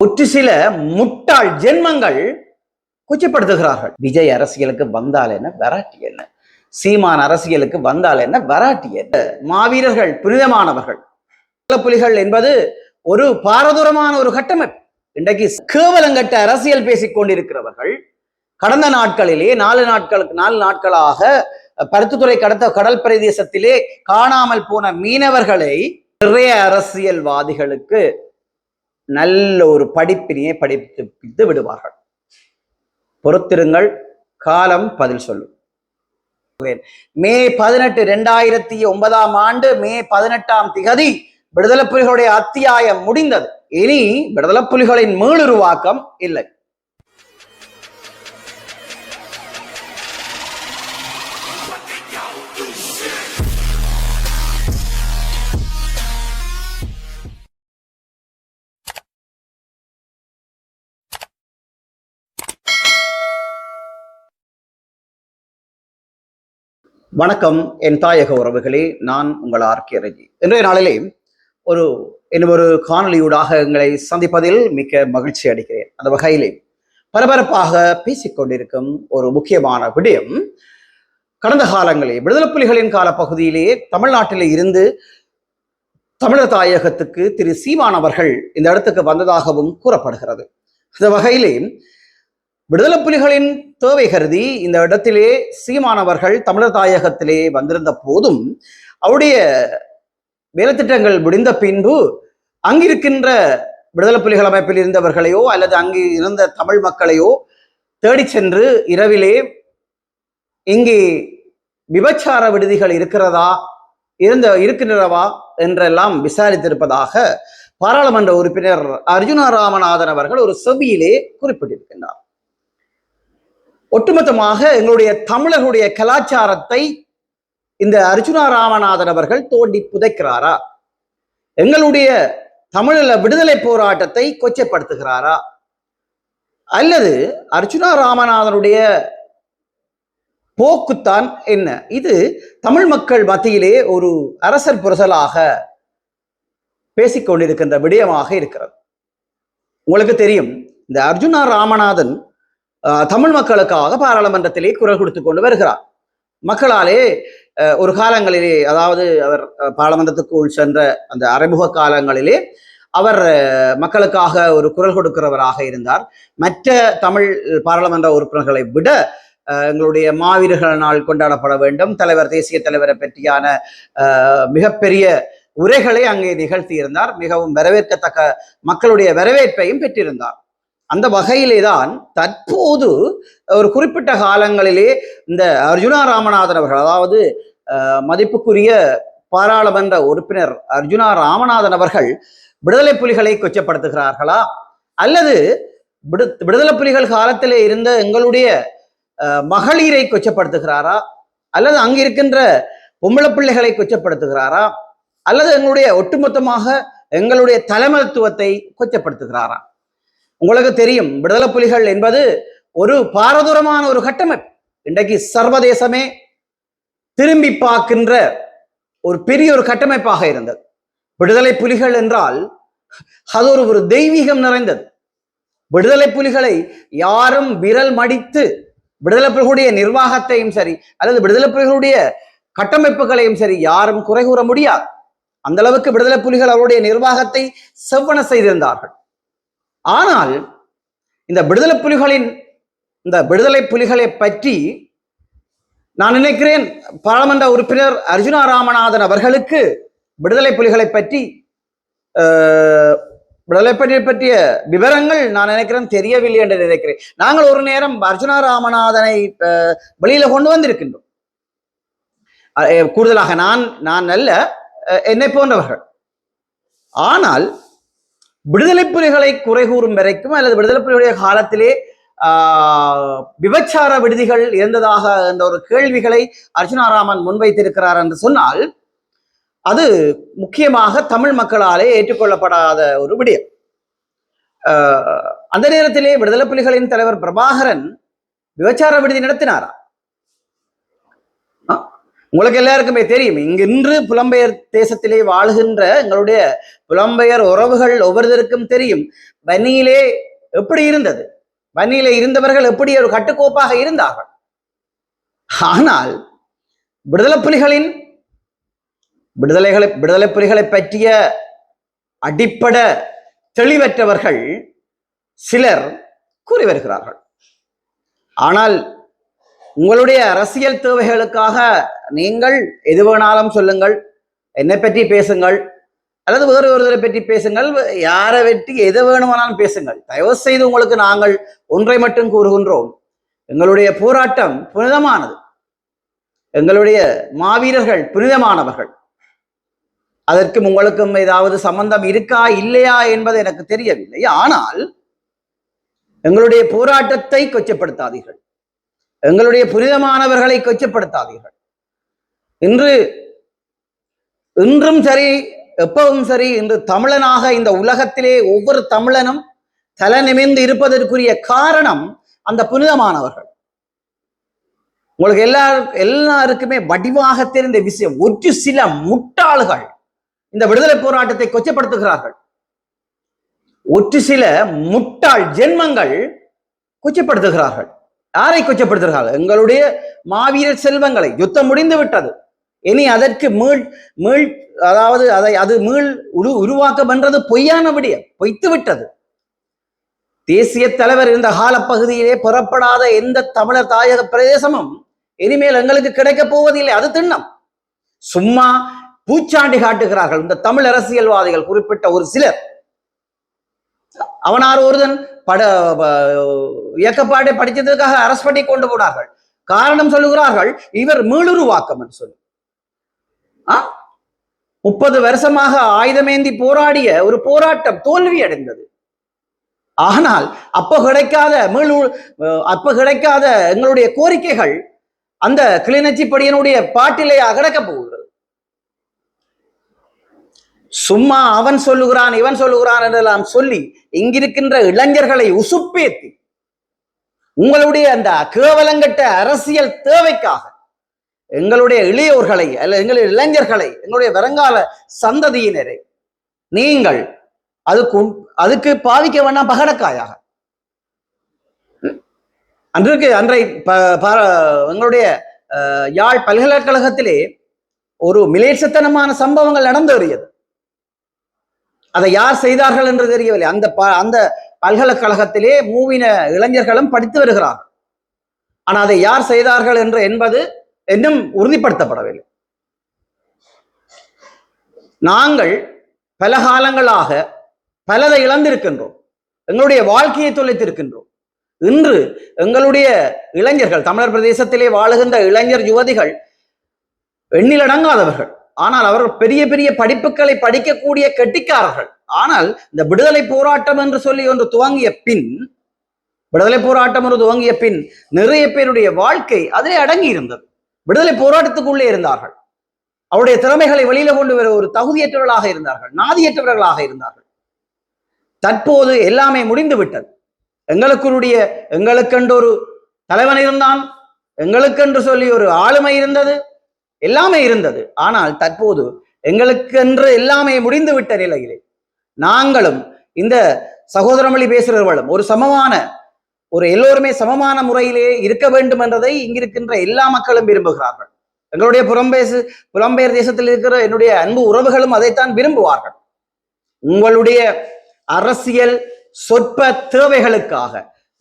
ஒரு சில முட்டாள் ஜென்மங்கள் கொச்சப்படுத்துகிறார்கள். விஜய் அரசியலுக்கு வந்தால் என்ன, வராட்டி என்ன? சீமான் அரசியலுக்கு வந்தால் என்ன, வராட்டி என்ன? மாவீரர்கள் புனிதமானவர்கள். புலிகள் என்பது ஒரு பாரதூரமான ஒரு கட்டமைப்பு. இன்றைக்கு கேவலங்கட்ட அரசியல் பேசிக் கொண்டிருக்கிறவர்கள் கடந்த நாட்களிலே 4 நாட்களாக பருத்தித்துறை கடல் பிரதேசத்திலே காணாமல் போன மீனவர்களை நிறைய அரசியல்வாதிகளுக்கு நல்ல ஒரு படிப்பினையை படித்து விடுவார்கள். பொறுத்திருங்கள், காலம் பதில் சொல்லும். மே 18, 2009 மே 18 விடுதலை புலிகளுடைய அத்தியாயம் முடிந்தது. இனி விடுதலை புலிகளின் மீளுருவாக்கம் இல்லை. வணக்கம் என் தாயக உறவுகளே, நான் உங்கள் ஆர்கே ரஜி. இன்றைய நாளிலே ஒரு காணொலியூடாக எங்களை சந்திப்பதில் மிக்க மகிழ்ச்சி அடைகிறேன். அந்த வகையிலே பரபரப்பாக பேசிக்கொண்டிருக்கும் ஒரு முக்கியமான விடயம், கடந்த காலங்களில் விடுதலை புலிகளின் காலப்பகுதியிலேயே தமிழ்நாட்டிலே இருந்து தமிழர் தாயகத்துக்கு திரு சீமான் அவர்கள் இந்த இடத்துக்கு வந்ததாகவும் கூறப்படுகிறது. இந்த வகையிலே விடுதலை புலிகளின் தேவை கருதி இந்த இடத்திலே சீமானவர்கள் தமிழர் தாயகத்திலே வந்திருந்த போதும் அவருடைய வேலைத்திட்டங்கள் முடிந்த பின்பு அங்கிருக்கின்ற விடுதலை புலிகள் அமைப்பில் இருந்தவர்களையோ அல்லது அங்கு இருந்த தமிழ் மக்களையோ தேடி சென்று இரவிலே இங்கே விபச்சார விடுதிகள் இருக்கின்றனவா என்றெல்லாம் விசாரித்திருப்பதாக பாராளுமன்ற உறுப்பினர் அர்ஜுனா ராமநாதன் அவர்கள் ஒரு செவியிலே குறிப்பிட்டிருக்கின்றார். ஒட்டுமொத்தமாக எங்களுடைய தமிழர்களுடைய கலாச்சாரத்தை இந்த அர்ஜுனா ராமநாதன் அவர்கள் தோண்டி புதைக்கிறாரா? எங்களுடைய தமிழீழ விடுதலை போராட்டத்தை கொச்சைப்படுத்துகிறாரா? அல்லது அர்ஜுனா ராமநாதனுடைய போக்குத்தான் என்ன? இது தமிழ் மக்கள் மத்தியிலே ஒரு அரசல் புரசலாக பேசிக்கொண்டிருக்கின்ற விடயமாக இருக்கிறது. உங்களுக்கு தெரியும், இந்த அர்ஜுனா ராமநாதன் தமிழ் மக்களுக்காக பாராளுமன்றத்திலே குரல் கொடுத்து கொண்டு வருகிறார். மக்களாலே ஒரு காலங்களிலே, அதாவது அவர் பாராளுமன்றத்துக்குள் சென்ற அந்த அறிமுக காலங்களிலே அவர் மக்களுக்காக ஒரு குரல் கொடுக்கிறவராக இருந்தார். மற்ற தமிழ் பாராளுமன்ற உறுப்பினர்களை விட எங்களுடைய மாவீரர்கள் நாள் கொண்டாடப்பட வேண்டும், தேசிய தலைவரை பற்றியான மிகப்பெரிய உரைகளை அங்கே நிகழ்த்தியிருந்தார். மிகவும் வரவேற்கத்தக்க மக்களுடைய வரவேற்பையும் பெற்றிருந்தார். அந்த வகையிலே தான் தற்போது ஒரு குறிப்பிட்ட காலங்களிலே இந்த அர்ஜுனா ராமநாதன் அவர்கள், அதாவது மதிப்புக்குரிய பாராளுமன்ற உறுப்பினர் அர்ஜுனா ராமநாதன் அவர்கள் விடுதலை புலிகளை கொச்சப்படுத்துகிறார்களா, அல்லது விடுதலை புலிகள் காலத்திலே இருந்த எங்களுடைய மகளிரை கொச்சப்படுத்துகிறாரா, அல்லது அங்கிருக்கின்ற பொம்பளை பிள்ளைகளை கொச்சப்படுத்துகிறாரா, அல்லது எங்களுடைய ஒட்டுமொத்தமாக எங்களுடைய தலைமைத்துவத்தை கொச்சப்படுத்துகிறாரா? உங்களுக்கு தெரியும், விடுதலை புலிகள் என்பது ஒரு பாரதூரமான ஒரு கட்டமைப்பு. இன்றைக்கு சர்வதேசமே திரும்பி பார்க்கின்ற ஒரு பெரிய ஒரு கட்டமைப்பாக இருந்தது. விடுதலை புலிகள் என்றால் அது ஒரு தெய்வீகம் நிறைந்தது. விடுதலை புலிகளை யாரும் விரல் மடித்து விடுதலை புலிகளுடைய நிர்வாகத்தையும் சரி அல்லது விடுதலை புலிகளுடைய கட்டமைப்புகளையும் சரி யாரும் குறை கூற முடியாது. அந்த அளவுக்கு விடுதலை புலிகள் அவருடைய நிர்வாகத்தை செவ்வன செய்திருந்தார்கள். ஆனால் இந்த விடுதலை புலிகளை பற்றி நான் நினைக்கிறேன், பாராளுமன்ற உறுப்பினர் அர்ஜுனா ராமநாதன் அவர்களுக்கு விடுதலை புலிகளை பற்றிய விவரங்கள் நான் நினைக்கிறேன் தெரியவில்லை என்று நினைக்கிறேன். நாங்கள் ஒரு நேரம் அர்ஜுனா ராமநாதனை வெளியில கொண்டு வந்திருக்கின்றோம். கூடுதலாக நான் அல்ல, என்னை போன்றவர்கள். ஆனால் விடுதலை புலிகளை குறை கூறும் வரைக்கும் அல்லது விடுதலை புலிகளுடைய காலத்திலே விபச்சார விடுதிகள் இருந்ததாக என்ற ஒரு கேள்விகளை அர்ஜுனா ராமன் முன்வைத்திருக்கிறார் என்று சொன்னால் அது முக்கியமாக தமிழ் மக்களாலே ஏற்றுக்கொள்ளப்படாத ஒரு விடயம். அந்த நேரத்திலே விடுதலை புலிகளின் தலைவர் பிரபாகரன் விபச்சார விடுதி நடத்தினாரா? உங்களுக்கு எல்லாருக்குமே தெரியும், இன்று புலம்பெயர் தேசத்திலே வாழ்கின்ற எங்களுடைய புலம்பெயர் உறவுகள் ஒவ்வொருத்தருக்கும் தெரியும் வன்னியிலே எப்படி இருந்தது, வன்னியிலே இருந்தவர்கள் எப்படி ஒரு கட்டுக்கோப்பாக இருந்தார்கள். ஆனால் விடுதலை புலிகளின் விடுதலை புலிகளை பற்றிய அடிப்படை தெளிவற்றவர்கள் சிலர் கூறி வருகிறார்கள். ஆனால் உங்களுடைய அரசியல் தேவைகளுக்காக நீங்கள் எது வேணாலும் சொல்லுங்கள், என்னை பற்றி பேசுங்கள், அல்லது வேறு ஒருவரை பற்றி பேசுங்கள், யாரை பற்றி எது வேணுமானாலும் பேசுங்கள். தயவு செய்து உங்களுக்கு நாங்கள் ஒன்றை மட்டும் கூறுகின்றோம், எங்களுடைய போராட்டம் புனிதமானது, எங்களுடைய மாவீரர்கள் புனிதமானவர்கள். அதற்கும் உங்களுக்கும் ஏதாவது சம்பந்தம் இருக்கா இல்லையா என்பது எனக்கு தெரியவில்லை. ஆனால் எங்களுடைய போராட்டத்தை கொச்சப்படுத்தாதீர்கள், எங்களுடைய புனிதமானவர்களை கொச்சப்படுத்தாதீர்கள். இன்றும் சரி எப்பவும் சரி, இன்று தமிழனாக இந்த உலகத்திலே ஒவ்வொரு தமிழனும் தலை நிமிர்ந்து இருப்பதற்குரிய காரணம் அந்த புனிதமானவர்கள். உங்களுக்கு எல்லாருக்குமே வடிவாக தெரிந்த விஷயம், ஒரு சில முட்டாள்கள் இந்த விடுதலை போராட்டத்தை கொச்சப்படுத்துகிறார்கள். ஒரு சில முட்டாள் ஜென்மங்கள் கொச்சப்படுத்துகிறார்கள். யாரை கொச்சப்படுத்துகிறார்கள்? எங்களுடைய மாவீரர் செல்வங்களை. யுத்தம் முடிந்து விட்டது, இனி அதற்கு உருவாக்கம் என்றது பொய்யான விடயம், பொய்த்து விட்டது. தேசிய தலைவர் இருந்த காலப்பகுதியிலே புறப்படாத எந்த தமிழர் தாயக பிரதேசமும் இனிமேல் எங்களுக்கு கிடைக்கப் போவதில்லை. அது திண்ணம். சும்மா பூச்சாண்டி காட்டுகிறார்கள் இந்த தமிழ் அரசியல்வாதிகள், குறிப்பிட்ட ஒரு சிலர். அவனார் ஒருதன் இயக்கப்பாட்டை படித்ததற்காக அரசு பண்ணி கொண்டு போனார்கள். காரணம் சொல்லுகிறார்கள், இவர் மீளுருவாக்கம் என்று சொல்லி. 30 வருஷமாக ஆயுதமேந்தி போராடிய ஒரு போராட்டம் தோல்வி அடைந்தது. ஆனால் அப்ப கிடைக்காத எங்களுடைய கோரிக்கைகள் அந்த கிளிநொச்சி படியனுடைய பாட்டிலேயே கிடக்க போகிறது. சும்மா அவன் சொல்லுகிறான் இவன் சொல்லுகிறான் என்றெல்லாம் சொல்லி இங்கிருக்கின்ற இளைஞர்களை உசுப்பேத்தி உங்களுடைய அந்த கேவலங்கட்ட அரசியல் தேவைக்காக எங்களுடைய இளையோர்களை அல்ல எங்களுடைய இளைஞர்களை, எங்களுடைய வருங்கால சந்ததியினரை நீங்கள் அதுக்கு பாவிக்க வேண்டாம் பகடக்காயாக. அன்றை எங்களுடைய யாழ் பல்கலைக்கழகத்திலே ஒரு மிலேச்சத்தனமான சம்பவங்கள் நடந்து வருகிறது. அதை யார் செய்தார்கள் என்று தெரியவில்லை. அந்த பல்கலைக்கழகத்திலே மூவின இளைஞர்களும் படித்து வருகிறார்கள். ஆனால் அதை யார் செய்தார்கள் என்பது இன்னும் உறுதிப்படுத்தப்படவில்லை. நாங்கள் பல காலங்களாக பலதை இழந்திருக்கின்றோம், எங்களுடைய வாழ்க்கையை தொலைத்திருக்கின்றோம். இன்று எங்களுடைய இளைஞர்கள், தமிழர் பிரதேசத்திலே வாழுகின்ற இளைஞர் யுவதிகள் எண்ணிலடங்காதவர்கள். ஆனால் அவர்கள் பெரிய பெரிய படிப்புகளை படிக்கக்கூடிய கெட்டிக்காரர்கள். ஆனால் இந்த விடுதலை போராட்டம் என்று சொல்லி ஒன்று துவங்கிய பின் நிறைய பேருடைய வாழ்க்கை அதிலே அடங்கி இருந்தது. விடுதலை போராட்டத்துக்குள்ளே இருந்தார்கள். அவருடைய திறமைகளை வெளியில கொண்டு வர ஒரு தகுதியற்றவர்களாக இருந்தார்கள், நாதியற்றவர்களாக இருந்தார்கள். தற்போது எல்லாமே முடிந்து விட்டது. எங்களுக்கென்று ஒரு தலைவன் இருந்தான், எங்களுக்கென்று சொல்லி ஒரு ஆளுமை இருந்தது, எல்லாமே இருந்தது. ஆனால் தற்போது எங்களுக்கென்று எல்லாமே முடிந்து விட்ட நிலையிலே நாங்களும் இந்த சகோதரமொழி பேசுகிறவர்களும் எல்லோருமே சமமான முறையிலே இருக்க வேண்டும் என்றதை இங்கிருக்கின்ற எல்லா மக்களும் விரும்புகிறார்கள். எங்களுடைய புலம்பெயர் தேசத்தில் இருக்கிற என்னுடைய அன்பு உறவுகளும் அதைத்தான் விரும்புவார்கள். உங்களுடைய அரசியல் சொற்ப தேவைகளுக்காக,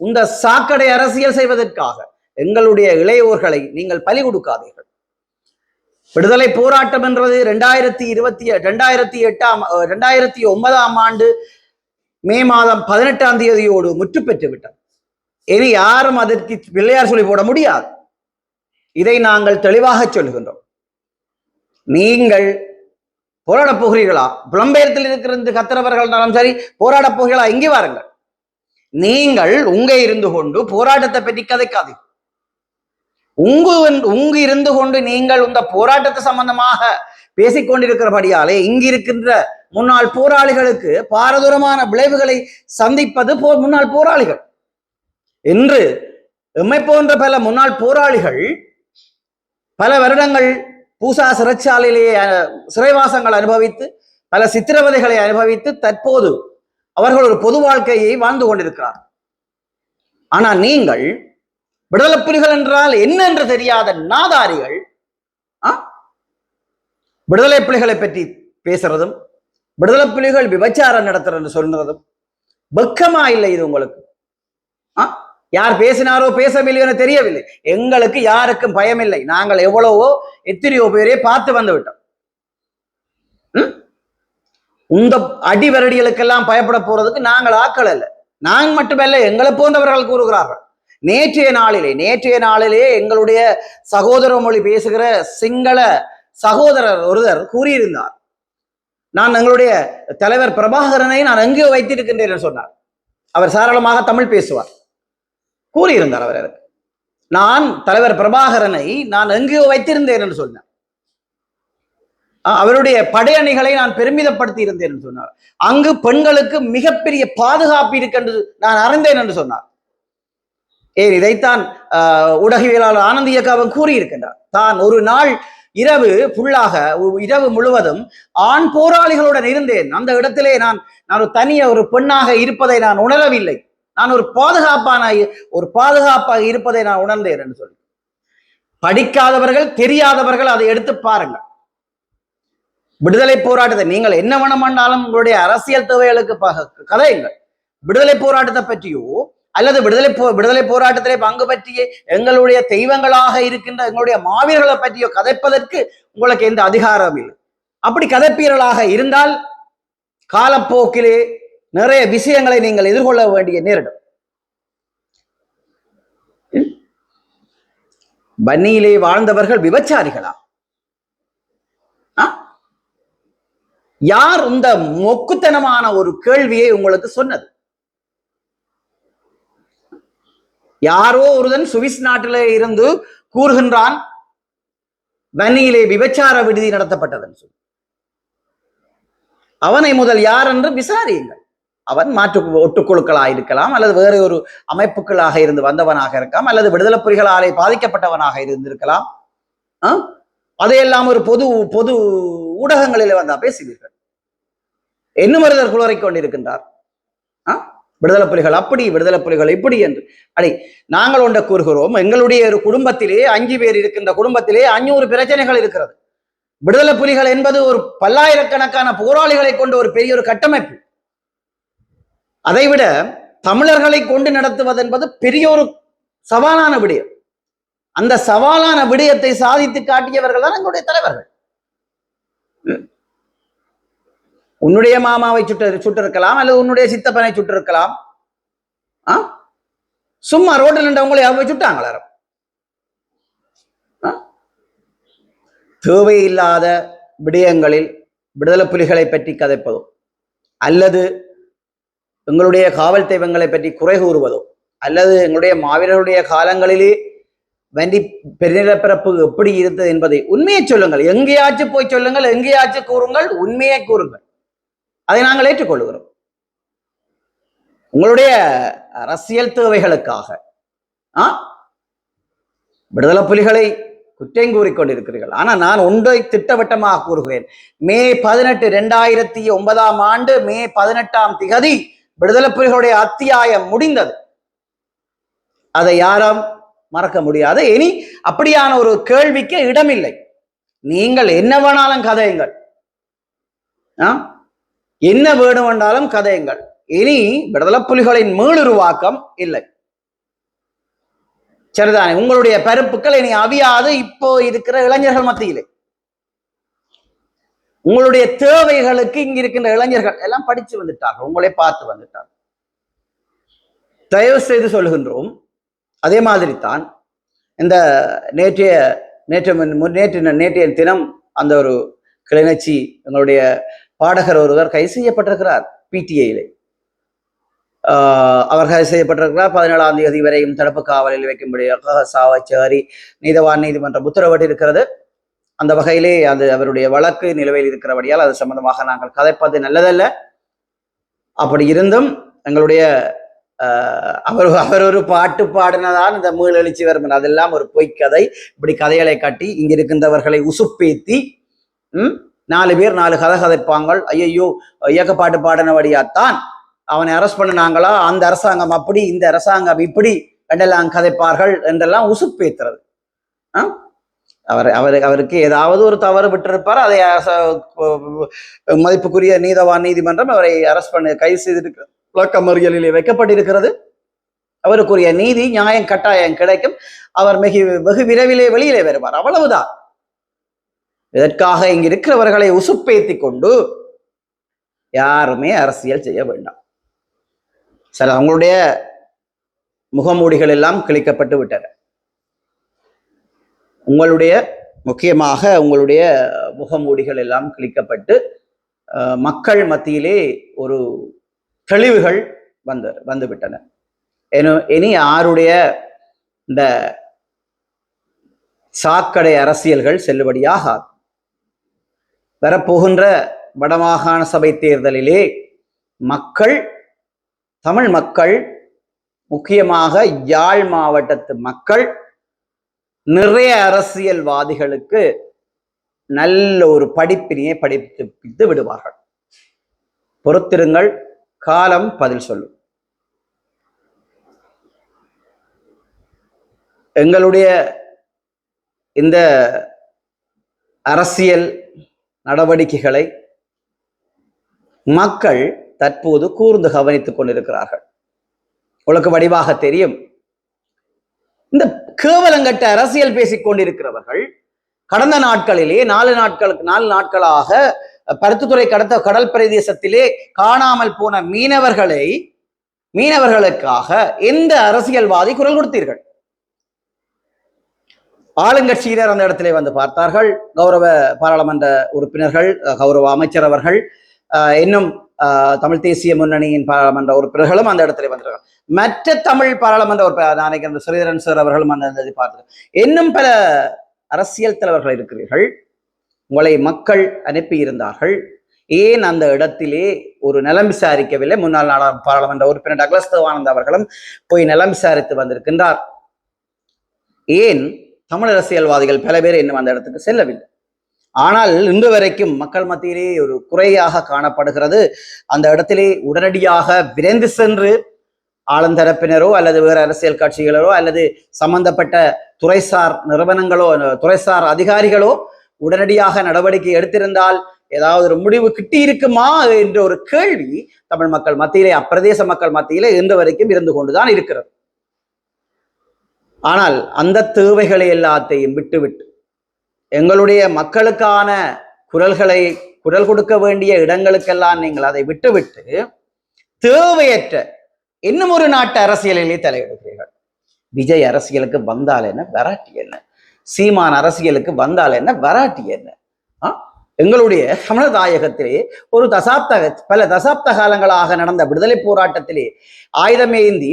இந்த சாக்கடை அரசியல் செய்வதற்காக எங்களுடைய இளையோர்களை நீங்கள் பலி கொடுக்காதீர்கள். விடுதலை போராட்டம் என்றது 2009ஆம் ஆண்டு மே மாதம் 18ஆம் தேதியோடு முற்று பெற்று விட்டது. இனி யாரும் அதற்கு பிள்ளையார் சொல்லி போட முடியாது. இதை நாங்கள் தெளிவாக சொல்லுகின்றோம். நீங்கள் போராடப் போகிறீர்களா? புலம்பெயர்த்தில் இருக்கிற கத்திரவர்கள்னாலும் சரி, போராடப் போகிறீர்களா? இங்கே வாருங்கள். நீங்கள் இருந்து கொண்டு போராட்டத்தை பற்றி கதைக்காதீர்கள். உங்கு இருந்து கொண்டு நீங்கள் இந்த போராட்டத்தை சம்பந்தமாக பேசிக்கொண்டிருக்கிறபடியாலே இங்கிருக்கின்ற முன்னாள் போராளிகளுக்கு பாரதூரமான விளைவுகளை சந்திப்பது முன்னாள் போராளிகள். என்று எம்மை போன்ற பல முன்னாள் போராளிகள் பல வருடங்கள் பூசா சிறைச்சாலையிலேயே சிறைவாசங்கள் அனுபவித்து பல சித்திரவதைகளை அனுபவித்து தற்போது அவர்கள் ஒரு பொது வாழ்க்கையை வாழ்ந்து கொண்டிருக்கிறார். ஆனா நீங்கள் விடுதலை புலிகள் என்றால் என்ன என்று தெரியாத நாதாரிகள் விடுதலை புலிகளை பற்றி பேசுறதும் விடுதலை புலிகள் விபச்சாரம் நடத்துறது சொல்றதும் வெக்கமா இல்லை இது உங்களுக்கு? யார் பேசினாரோ பேசவில்லை என தெரியவில்லை. எங்களுக்கு யாருக்கும் பயம் இல்லை. நாங்கள் எவ்வளவோ எத்தனையோ பேரே பார்த்து வந்து விட்டோம். இந்த அடிவரடிகளுக்கெல்லாம் பயப்பட போறதுக்கு நாங்கள் ஆக்கள் அல்ல. நாங்கள் மட்டுமல்ல, எங்களை போன்றவர்கள் கூறுகிறார்கள். நேற்றைய நாளிலே எங்களுடைய சகோதர மொழி பேசுகிற சிங்கள சகோதரர் ஒருவர் கூறியிருந்தார், நான் எங்களுடைய தலைவர் பிரபாகரனை நான் எங்கேயோ வைத்திருக்கின்றேன் என்று சொன்னார். அவர் சாரளமாக தமிழ் பேசுவார். கூறியிருந்தார் அவர், நான் தலைவர் பிரபாகரனை நான் எங்கேயோ வைத்திருந்தேன் என்று சொன்னார். அவருடைய படையணிகளை நான் பெருமிதப்படுத்தி இருந்தேன் என்று சொன்னார். அங்கு பெண்களுக்கு மிகப்பெரிய பாதுகாப்பு இருக்கென்று நான் அறிந்தேன் என்று சொன்னார். இதைத்தான் ஊடகவியலாளர் ஆனந்த் இயக்காவும் கூறியிருக்கின்றார். தான் ஒரு நாள் இரவு முழுவதும் ஆண் போராளிகளுடன் இருந்தேன். அந்த இடத்திலே நான் ஒரு தனிய ஒரு பெண்ணாக இருப்பதை நான் உணரவில்லை. நான் ஒரு பாதுகாப்பாக இருப்பதை நான் உணர்ந்தேன் என்று சொல்லி, படிக்காதவர்கள் தெரியாதவர்கள் அதை எடுத்து பாருங்கள். விடுதலை போராட்டத்தை நீங்கள் என்ன வேணுமானாலும் உங்களுடைய அரசியல் தேவைகளுக்கு கதையுங்கள். விடுதலை போராட்டத்தை பற்றியோ அல்லது விடுதலை போராட்டத்திலே பங்கு பற்றிய எங்களுடைய தெய்வங்களாக இருக்கின்ற எங்களுடைய மாவீரர்களை பற்றியோ கதைப்பதற்கு உங்களுக்கு எந்த அதிகாரம் இல்லை. அப்படி கதைப்பீரலாக இருந்தால் காலப்போக்கிலே நிறைய விஷயங்களை நீங்கள் எதிர்கொள்ள வேண்டிய நேரிடும். வன்னியிலே வாழ்ந்தவர்கள் விபச்சாரிகளா? யார் இந்த மொக்குத்தனமான ஒரு கேள்வியை உங்களுக்கு சொன்னது? யாரோ ஒருவன் சுவிஸ் நாட்டிலே இருந்து கூறுகின்றான் வன்னியிலே விபச்சார விடுதி நடத்தப்பட்டதுன்னு சொல்லி. அவனை முதல் யார் என்று விசாரியுங்கள். அவன் மாற்று ஒட்டுக்குழுக்களாக இருக்கலாம், அல்லது வேற ஒரு அமைப்புகளாக இருந்து வந்தவனாக இருக்கலாம், அல்லது விடுதலை புலிகளாலே பாதிக்கப்பட்டவனாக இருந்திருக்கலாம். அதையெல்லாம் ஒரு பொது ஊடகங்களில் வந்தா பேசுவீர்கள். என்ன மருதர் குளரை கொண்டிருக்கின்றார்? விடுதலை புலிகள் அப்படி, விடுதலை புலிகள் இப்படி என்று. நாங்கள் ஒன்றை கூறுகிறோம், எங்களுடைய ஒரு குடும்பத்திலே 5 பேர் இருக்கின்ற குடும்பத்திலே 500 பிரச்சனைகள் இருக்கிறது. விடுதலை புலிகள் என்பது ஒரு பல்லாயிரக்கணக்கான போராளிகளை கொண்ட ஒரு பெரிய ஒரு கட்டமைப்பு. அதைவிட தமிழர்களை கொண்டு நடத்துவது என்பது பெரிய ஒரு சவாலான விடயம். அந்த சவாலான விடயத்தை சாதித்து காட்டியவர்கள் தான் எங்களுடைய தலைவர்கள். உன்னுடைய மாமாவை சுட்டிருக்கலாம், அல்லது உன்னுடைய சித்தப்பனை சுட்டிருக்கலாம். சும்மா ரோட்டில் நின்றவங்களை அவை சுட்டாங்களா? தேவையில்லாத விடயங்களில் விடுதலை புலிகளை பற்றி கதைப்பதோ அல்லது எங்களுடைய காவல் தெய்வங்களை பற்றி குறை கூறுவதோ அல்லது எங்களுடைய மாவீரருடைய காலங்களிலே வண்டி பெருநிலப்பரப்பு எப்படி இருந்தது என்பதை உண்மையை சொல்லுங்கள். எங்கேயாச்சும் போய் சொல்லுங்கள், எங்கேயாச்சும் கூறுங்கள், உண்மையை கூறுங்கள். அதை நாங்கள் ஏற்றுக்கொள்கிறோம். உங்களுடைய அரசியல் தேவைகளுக்காக விடுதலை புலிகளை குற்றம் கூறிக்கொண்டிருக்கிறீர்கள். ஆனால் நான் ஒன்றை திட்டவட்டமாக கூறுகிறேன். மே 18, 2009 மே 18 விடுதலை புலிகளுடைய அத்தியாயம் முடிந்தது. அதை யாரும் மறக்க முடியாது. இனி அப்படியான ஒரு கேள்விக்கு இடமில்லை. நீங்கள் என்ன வேணாலும் கதையுங்கள், என்ன வேணுமென்றாலும் கதையுங்கள். இனி விடுதலை புலிகளின் மீளுருவாக்கம் இல்லை. சரிதானே? உங்களுடைய பருப்புக்கள் இனி அவியாது இப்போ இருக்கிற இளைஞர்கள் மத்தியிலே. உங்களுடைய தேவைகளுக்கு இங்க இருக்கின்ற இளைஞர்கள் எல்லாம் படிச்சு வந்துட்டார்கள், உங்களை பார்த்து வந்துட்டார்கள். தயவு செய்து சொல்லுகின்றோம். அதே மாதிரி தான் இந்த நேற்றைய தினம் அந்த ஒரு கிளிநொச்சி எங்களுடைய பாடகர் ஒருவர் கைது செய்யப்பட்டிருக்கிறார். பிடிஐயிலே அவர் கைது செய்யப்பட்டிருக்கிறார். 17ஆம் தேதி வரையும் தடுப்பு காவலில் வைக்கும்படியாக சாவச்சேரி நீதவான் நீதிமன்றம் உத்தரவிட்டிருக்கிறது. அந்த வகையிலே அது அவருடைய வழக்கு நிலுவையில் இருக்கிறபடியால் அது சம்பந்தமாக நாங்கள் கதைப்பது நல்லதல்ல. அப்படி இருந்தும் எங்களுடைய அவர் அவர் ஒரு பாட்டு பாடினதான் இந்த மீளெழுச்சி வரும், அதெல்லாம் ஒரு பொய்க்கதை. இப்படி கதைகளை கட்டி இங்க இருக்கின்றவர்களை உசுப்பேத்தி 4 பேர் 4 கதை கதைப்பாங்கள். ஐயோ இயக்கப்பாட்டு பாடினபடியாத்தான் அவனை அரெஸ்ட் பண்ணினாங்களா, அந்த அரசாங்கம் அப்படி இந்த அரசாங்கம் இப்படி என்றெல்லாம் கதைப்பார்கள் என்றெல்லாம் உசுப்பேத்துறது. அவருக்கு ஏதாவது ஒரு தவறு விட்டிருப்பார், அதை மதிப்புக்குரிய நீதிமன்றம் அவரை அரெஸ்ட் பண்ணி கைது செய்திருக்கிறது, விளக்கமறியலிலே வைக்கப்பட்டிருக்கிறது. அவருக்குரிய நீதி நியாயம் கட்டாயம் கிடைக்கும். அவர் வெகு விரைவிலே வெளியிலே வருவார், அவ்வளவுதான். இதற்காக இங்கு இருக்கிறவர்களை உசுப்பேத்தி கொண்டு யாருமே அரசியல் செய்ய வேண்டாம். சரி, அவங்களுடைய முகமூடிகள் எல்லாம் கிழிக்கப்பட்டு விட்டன. முக்கியமாக உங்களுடைய முகமூடிகள் எல்லாம் கிழிக்கப்பட்டு மக்கள் மத்தியிலே ஒரு தெளிவுகள் வந்துவிட்டன. இனி யாருடைய இந்த சாக்கடை அரசியல்கள் செல்லுபடியாகாது. வரப்போகின்ற வடமாகாண சபை தேர்தலிலே தமிழ் மக்கள், முக்கியமாக யாழ் மாவட்டத்து மக்கள், நிறைய அரசியல்வாதிகளுக்கு நல்ல ஒரு படிப்பினையை படிப்பித்து விடுவார்கள். பொறுத்திருங்கள், காலம் பதில் சொல்லும். எங்களுடைய இந்த அரசியல் நடவடிக்கைகளை மக்கள் தற்போது கூர்ந்து கவனித்துக் கொண்டிருக்கிறார்கள். உங்களுக்கு வடிவாக தெரியும், இந்த கேவலங்கட்ட அரசியல் பேசிக் கொண்டிருக்கிறவர்கள் கடந்த நாட்களிலே 4 நாட்களாக பருத்தித்துறை கடல் பிரதேசத்திலே காணாமல் போன மீனவர்களுக்காக எந்த அரசியல்வாதி குரல் கொடுத்தீர்கள்? ஆளுங்கட்சியினர் அந்த இடத்திலே வந்து பார்த்தார்கள். கௌரவ பாராளுமன்ற உறுப்பினர்கள், கௌரவ அமைச்சர் அவர்கள், இன்னும் தமிழ் தேசிய முன்னணியின் பாராளுமன்ற உறுப்பினர்களும் அந்த இடத்துல வந்திருக்காங்க. மற்ற தமிழ் பாராளுமன்ற உறுப்பினர் ஸ்ரீதரன் சார் அவர்களும் அந்த பார்த்தார்கள். இன்னும் பல அரசியல் தலைவர்கள் இருக்கிறீர்கள். உங்களை மக்கள் அனுப்பி இருந்தார்கள். ஏன் அந்த இடத்திலே ஒரு நலம் விசாரிக்கவில்லை? முன்னாள் பாராளுமன்ற உறுப்பினர் டக்ளஸ் தேவானந்த் அவர்களும் போய் நலம் விசாரித்து வந்திருக்கின்றார். ஏன் தமிழ் அரசியல்வாதிகள் பல பேர் இன்னும் அந்த இடத்துக்கு செல்லவில்லை? ஆனால் இன்று வரைக்கும் மக்கள் மத்தியிலே ஒரு குறையாக காணப்படுகிறது. அந்த இடத்திலே உடனடியாக விரைந்து சென்று ஆளுந்தரப்பினரோ அல்லது வேறு அரசியல் கட்சிகளோ அல்லது சம்பந்தப்பட்ட துறைசார் நிறுவனங்களோ துறைசார் அதிகாரிகளோ உடனடியாக நடவடிக்கை எடுத்திருந்தால் ஏதாவது ஒரு முடிவு கிட்டி இருக்குமா என்ற ஒரு கேள்வி தமிழ் மக்கள் மத்தியிலே, அப்பிரதேச மக்கள் மத்தியிலே இன்று வரைக்கும் இருந்து கொண்டுதான் இருக்கிறது. ஆனால் அந்த தேவைகளை எல்லாத்தையும் விட்டுவிட்டு எங்களுடைய மக்களுக்கான குரல் கொடுக்க வேண்டிய இடங்களுக்கெல்லாம் நீங்கள் அதை விட்டுவிட்டு தேவையற்ற இன்னும் ஒரு நாட்டு அரசியலிலே தலையிடுகிறீர்கள். விஜய் அரசியலுக்கு வந்தால் என்ன, வராட்டி என்ன? சீமான் அரசியலுக்கு வந்தால் என்ன, வராட்டி என்ன? எங்களுடைய தமிழ் தாயகத்திலே பல தசாப்த காலங்களாக நடந்த விடுதலை போராட்டத்திலே ஆயுதமேந்தி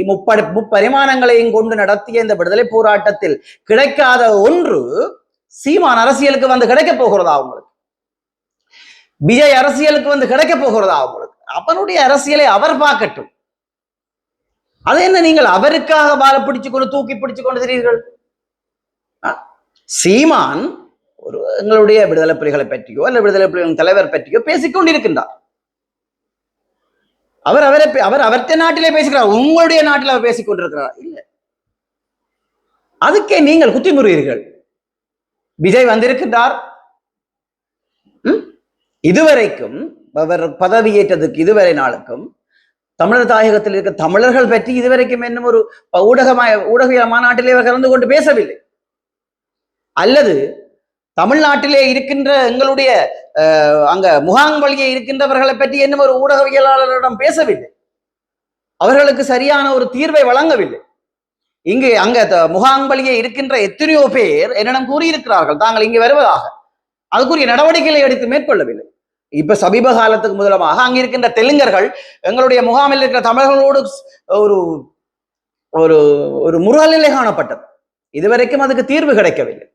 முப்பரிமாணங்களையும் கொண்டு நடத்திய இந்த விடுதலை போராட்டத்தில் கிடைக்காத ஒன்று சீமான் அரசியலுக்கு வந்து கிடைக்க போகிறதா உங்களுக்கு? விஜய் அரசியலுக்கு வந்து கிடைக்க போகிறதா உங்களுக்கு? அவனுடைய அரசியலை அவர் பார்க்கட்டும். அது என்ன நீங்கள் அவருக்காக வாழ பிடிச்சு கொண்டு தூக்கி பிடிச்சு கொண்டு தெரியுங்கள்? சீமான் ஒரு எங்களுடைய விடுதலை புலிகளை பற்றியோ அல்ல விடுதலை புலிகளின் தலைவர் பற்றியோ பேசிக்கொண்டிருக்கின்றார். அவர்த்த நாட்டிலே பேசுகிறார், உங்களுடைய நாட்டில் அவர் பேசிக் கொண்டிருக்கிறார். இல்லை, அதுக்கே நீங்கள் குத்திமுறுகிறீர்கள். விஜய் வந்திருக்கின்றார். இதுவரைக்கும் அவர் பதவியேற்றதுக்கு இதுவரை நாளுக்கும் தமிழர் தாயகத்தில் இருக்க தமிழர்கள் பற்றி இதுவரைக்கும் இன்னும் ஒரு ஊடக மாநாட்டிலே அவர் கலந்து கொண்டு பேசவில்லை. அல்லது தமிழ்நாட்டிலே இருக்கின்ற எங்களுடைய அங்க முகாம்வழியே இருக்கின்றவர்களை பற்றி இன்னும் ஒரு ஊடகவியலாளரிடம் பேசவில்லை. அவர்களுக்கு சரியான ஒரு தீர்வை வழங்கவில்லை. அங்க முகாம்வழியே இருக்கின்ற எத்தனையோ பேர் என்னிடம் கூறியிருக்கிறார்கள் தாங்கள் இங்கு வருவதாக. அதுக்குரிய நடவடிக்கைகளை எடுத்து மேற்கொள்ளவில்லை. இப்ப சமீப காலத்துக்கு முதலமாக அங்க இருக்கின்ற தெலுங்கர்கள் எங்களுடைய முகாமில் இருக்கிற தமிழர்களோடு ஒரு ஒரு ஒரு முரநிலை காணப்பட்டது. இதுவரைக்கும் அதுக்கு தீர்வு கிடைக்கவில்லை.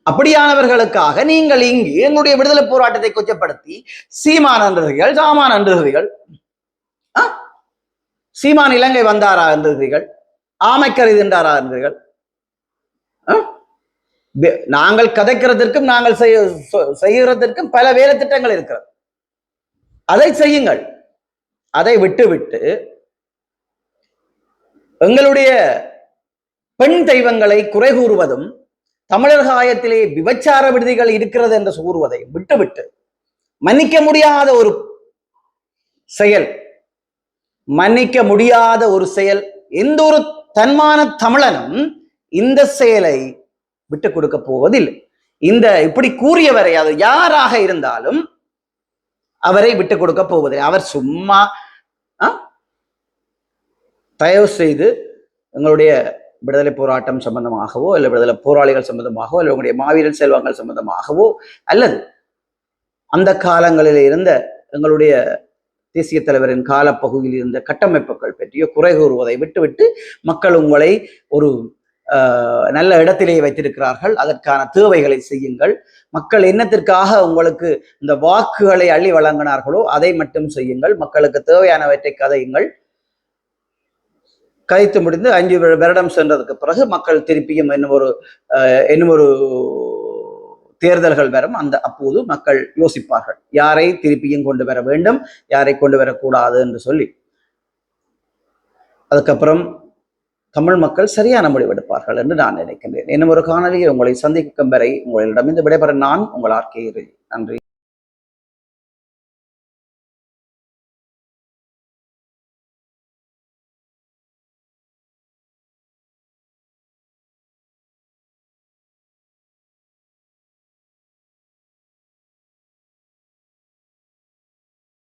அப்படியானவர்களுக்காக நீங்கள் இங்கு எங்களுடைய விடுதலை போராட்டத்தை கொச்சப்படுத்தி சீமான் அன்றர்கள் சாமான் அன்றர்கள் சீமான் இலங்கை வந்தாரா என்றீர்கள், ஆமைக்கரை தின்றாரா என்றீர்கள். நாங்கள் கதைக்கிறதற்கும் நாங்கள் செய்கிறதற்கும் பல வேலை திட்டங்கள் இருக்கிறது. அதை செய்யுங்கள். அதை விட்டுவிட்டு எங்களுடைய பெண் தெய்வங்களை குறை கூறுவதும் தமிழர் காயத்திலே விபச்சார விடுதிகள் இருக்கிறது என்று கூறுவதை விட்டுவிட்டு மன்னிக்க முடியாத ஒரு செயல், மன்னிக்க முடியாத ஒரு செயல். எந்த ஒரு தன்மான தமிழனும் இந்த செயலை விட்டுக் கொடுக்க போவதில்லை. இந்த இப்படி கூறியவரை அது யாராக இருந்தாலும் அவரை விட்டுக் கொடுக்க போவதில்லை. அவர் சும்மா தயவு செய்து எங்களுடைய விடுதலை போராட்டம் சம்பந்தமாகவோ அல்ல விடுதலை போராளிகள் சம்பந்தமாகவோ அல்ல உங்களுடைய மாவீரன் செல்வங்கள் சம்பந்தமாகவோ அல்லது அந்த காலங்களில் இருந்த எங்களுடைய தேசிய தலைவரின் காலப்பகுதியில் இருந்த கட்டமைப்புகள் பற்றிய குறை கூறுவதை விட்டுவிட்டு மக்கள் உங்களை ஒரு நல்ல இடத்திலே வைத்திருக்கிறார்கள், அதற்கான தேவைகளை செய்யுங்கள். மக்கள் என்னத்திற்காக உங்களுக்கு இந்த வாக்குகளை அள்ளி வழங்கினார்களோ அதை மட்டும் செய்யுங்கள். மக்களுக்கு தேவையானவற்றை கதையுங்கள். கதைத்து முடிந்து 5 வருடம் சென்றதுக்கு பிறகு மக்கள் திருப்பியும் இன்னும் ஒரு தேர்தல்கள் வரும். அப்போது மக்கள் யோசிப்பார்கள், யாரை திருப்பியும் கொண்டு வர வேண்டும், யாரை கொண்டு வரக்கூடாது என்று சொல்லி. அதுக்கப்புறம் தமிழ் மக்கள் சரியான முடிவெடுப்பார்கள் என்று நான் நினைக்கின்றேன். இன்னும் ஒரு காணொலியை உங்களை சந்திக்கும் வரை உங்களிடமிருந்து விடைபெற நான் உங்கள் ஆர்கே. நன்றி.